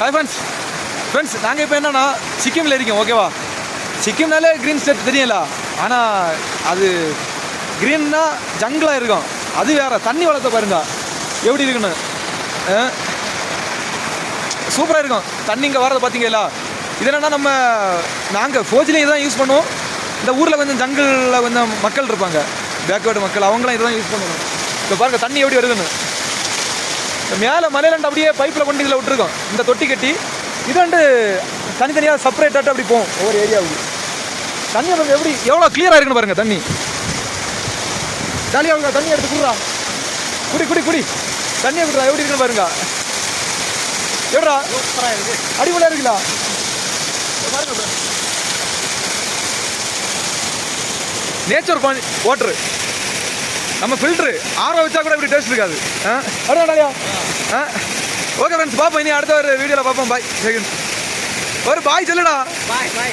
Hi friends நாங்கள் இப்போ என்னன்னா சிக்கிமில் இருக்கோம். ஓகேவா, சிக்கிம்னாலே க்ரீன் ஸ்டேட் தெரியல. ஆனால் அது க்ரீன்னா ஜங்கிளாக இருக்கும். அது வேறு. தண்ணி வளர்த்த பாருங்க எப்படி இருக்குன்னு. சூப்பராக இருக்கும் தண்ணி இங்கே வரதை பார்த்தீங்களா. இது என்னென்னா நாங்கள் ஃபோஜிலையும் தான் யூஸ் பண்ணுவோம். இந்த ஊரில் கொஞ்சம் ஜங்கிளில் கொஞ்சம் மக்கள் இருப்பாங்க, பேக்வேர்டு மக்கள், அவங்களாம் இதை தான் யூஸ் பண்ணுவோம். இப்போ பாருங்கள் தண்ணி எப்படி வருதுன்னு. மேலே மலையிலண்டு அப்படியே பைப்பில் கொண்டு இதில் விட்டுருக்கோம் இந்த தொட்டி கட்டி. இது வந்து தனித்தனியாக செப்பரேட்டாக அப்படி போகும் ஒவ்வொரு ஏரியாவுக்கு. தண்ணி பாருங்க எப்படி எவ்வளோ கிளியராக இருக்குன்னு பாருங்கள். தண்ணி ஜாலியாக தண்ணி எடுத்து குடுறா, குடி தண்ணியை குடுறா. எப்படி இருக்குன்னு பாருங்க. எப்படா அடிப்படையாக இருக்குல்ல. பாருங்க நேச்சர் வாட்டரு. நம்ம ஃபில்ட்ரு ஆர்வம் வச்சா கூட இப்படி டேஸ்ட் இருக்காது. அடுத்தாடியா ஓகே ஃப்ரெண்ட்ஸ், பார்ப்போம் இனி அடுத்த ஒரு வீடியோவில் பார்ப்போம். பாய். ஒரு பாய் சொல்லுடா. பாய்.